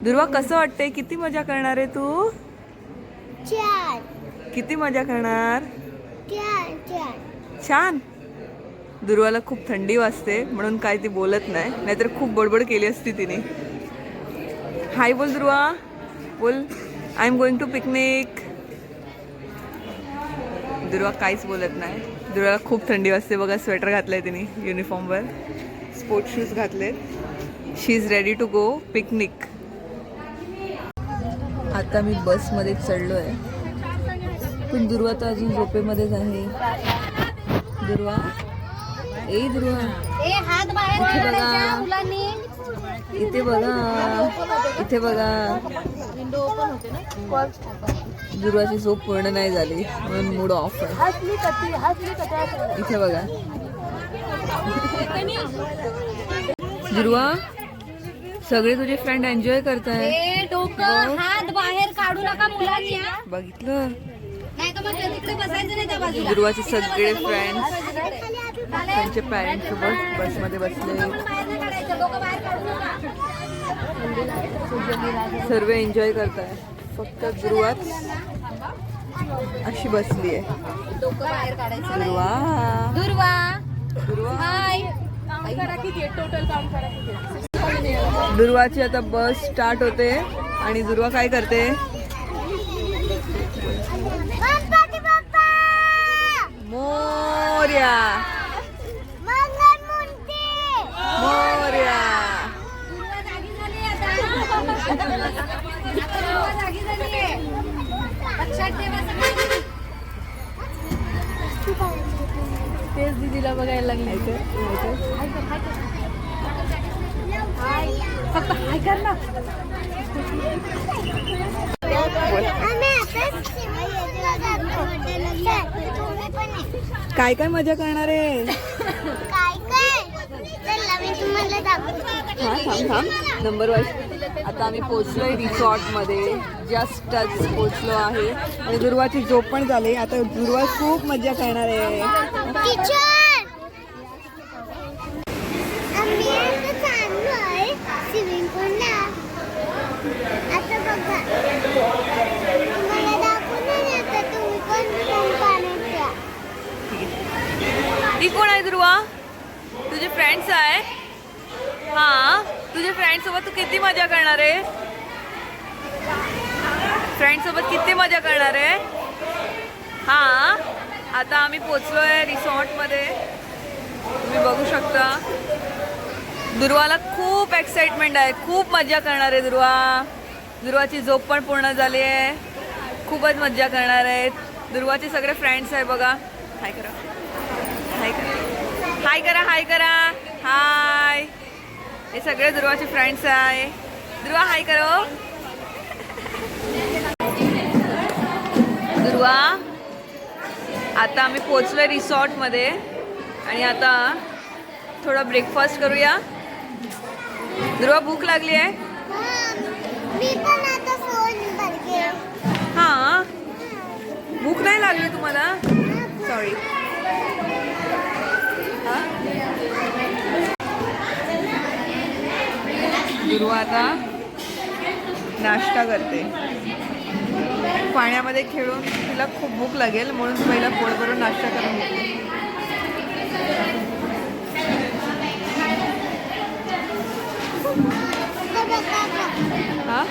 दुर्वा कसं वाटतंय? किती मजा करणार आहे तू? छान किती मजा करणार? छान छान छान. दुर्वाला खूप थंडी वाजते म्हणून काय ती बोलत नाही, नाहीतर खूप बडबड केली असती तिने. हाय बोल दुर्वा, बोल I am going to picnic. Durva काहीच बोलत नाही. दुर्वाला खूप थंडी वाजते बघा. स्वेटर घातलंय तिने युनिफॉर्मवर, स्पोर्ट्स शूज घातलेत. She is ready to go picnic. आता मी बसमध्ये चढलो आहे, पण दुर्वा तर अजून झोपेमध्येच आहे. दुर्वा, ए दुर्वा, हात बाहेर इथे बघा, मुलांनी इथे बघा, इथे बघा. दुर्वाची झोप पूर्ण नाही झाली म्हणून मूड ऑफ आहे. इथे बघा. दुर्वा, सगळे तुझे फ्रेंड एन्जॉय करताय. डोकं हात बाहेर काढू नका मुलांनी. बघितलं? नाही तर मग तिकडे बसायचं नाही त्या बाजूला. दुर्वाचे सगळे फ्रेंड्स त्यांच्या पॅरेंट्स सोबत बसमध्ये बसले. सर्व एन्जॉय करताय, फक्त दुर्वाच अशी बसली आहे. डोकं बाहेर काढायचं. दुर्वा, दुर्वा दुर्वा. हाय. दुर्वाची आता बस स्टार्ट होते आणि दुर्वा काय करते? गणपती बाप्पा मोरया, मंगलमूर्ती. मोरया. दुर्वा जागी झाली आता. दुर्वा जागी झाली. लक्षात ठेवा सगळ्यांनी. तेच दीदीला बघायला लागली. फक्त हाय कर ना. काय काय मजा करणार आहे? हा, थांब थांब, नंबर वाईज. आता आम्ही पोहोचलोय रिसॉर्टमध्ये, जस्ट टच पोहोचलो आहे आणि दुर्वाची झोप पण झाली. आता दुर्वा खूप मजा करणार आहे. स्विमिंग पूलला आता बघा, मला दाखवून नाही आता तुम्ही कोण पाण्याच्या. ही कोण आहे दुर्वा? तुझे फ्रेंड्स आहे? हा, तुझ्या फ्रेंड सोबत तू किती मजा करणार आहे? फ्रेंड सोबत किती मजा करणार आहे? हा, आता आम्ही पोचलोय रिसॉर्टमध्ये, तुम्ही बघू शकता. दुर्वाला खूप एक्साइटमेंट आहे, खूप मजा करणार आहे दुर्वा. दुर्वाची झोप पण पूर्ण झाली आहे, खूपच मजा करणार आहेत. दुर्वाचे सगळे फ्रेंड्स आहे बघा. हाय करा, हाय करा, हाय करा, हाय करा, हाय. हे सगळे दुर्वाचे फ्रेंड्स आहे. दुर्वा हाय करो. दुर्वा, आता आम्ही पोचलोय रिसॉर्टमध्ये आणि आता थोडा ब्रेकफास्ट करूया. दुर्वा भूक लागली आहे? मी पण आता फोन बघते. हां, भूक नाही लागली तुम्हाला? सॉरी. दुर्वा आता नाश्ता करते. पाण्यामध्ये खेळून तिला खूप भूक लागेल म्हणून पहिला पोट भरून नाश्ता करून घेते. हा,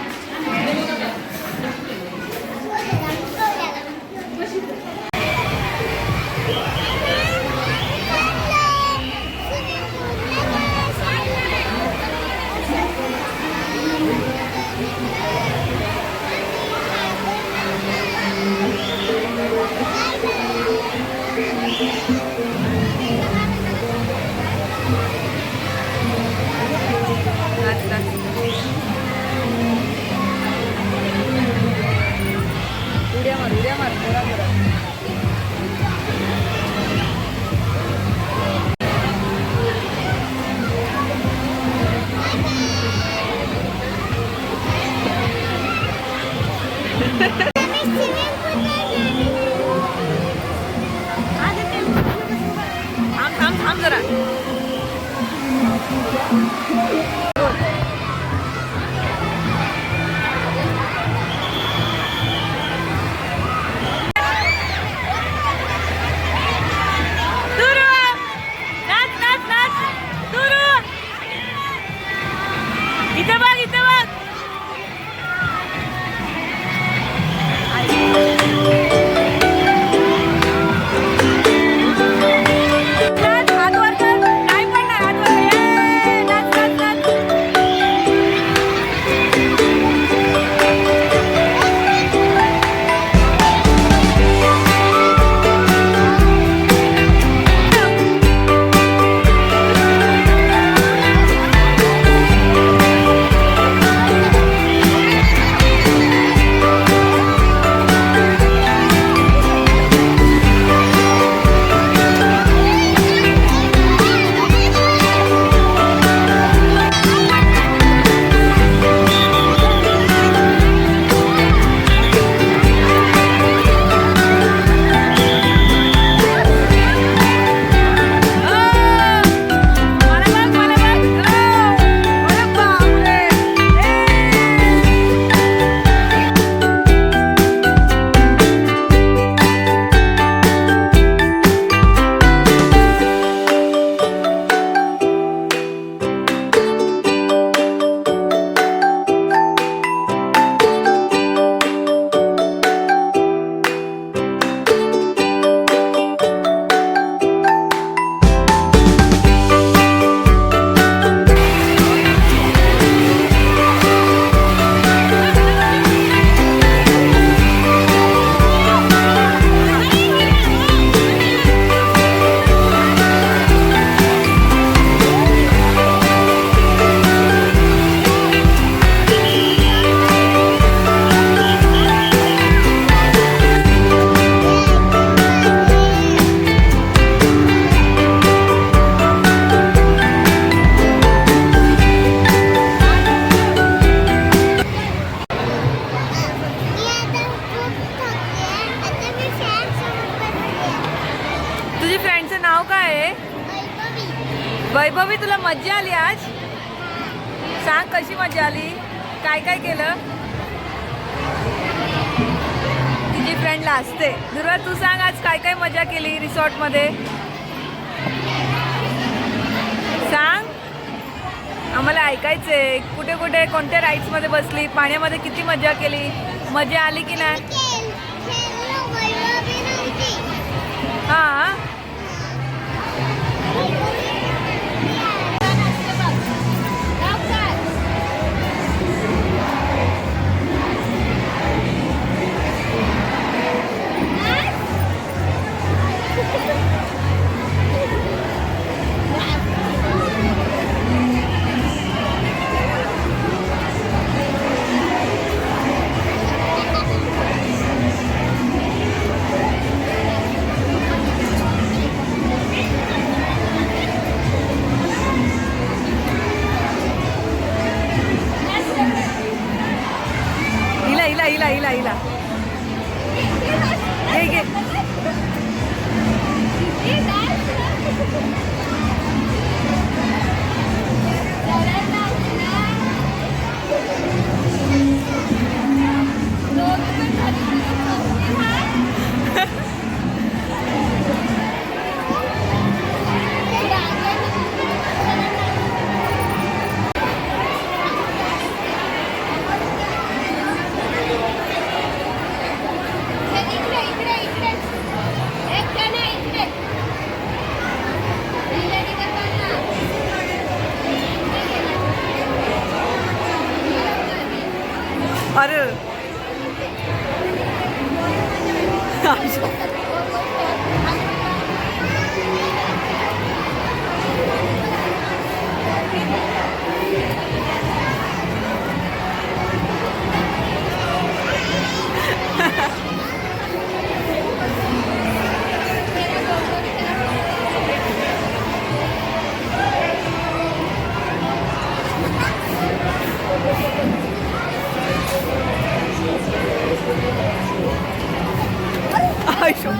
उड्या मार थोडा थोडा. थांब थांब जरा. मज्जा आली आज? सांग कशी मजा आली, काय काय केलं? तुझी फ्रेंडला असते. दुर्वा तू सांग आज काय काय मजा केली रिसॉर्टमध्ये? सांग, आम्हाला ऐकायचंय. कुठे कुठे कोणत्या राईड्समध्ये बसली, पाण्यामध्ये किती मजा केली, मजा आली की नाही? हां हिला घे. अरे आयशो.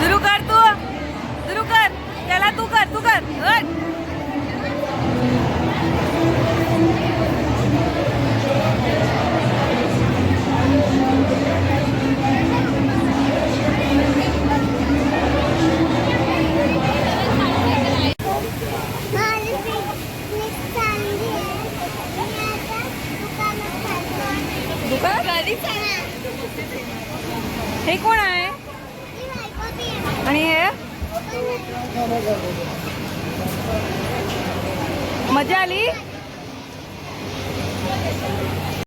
दुरू कर, दुरू कर, त्याला तू कर. हट. हे कोण आहे आणि हे मजा आली?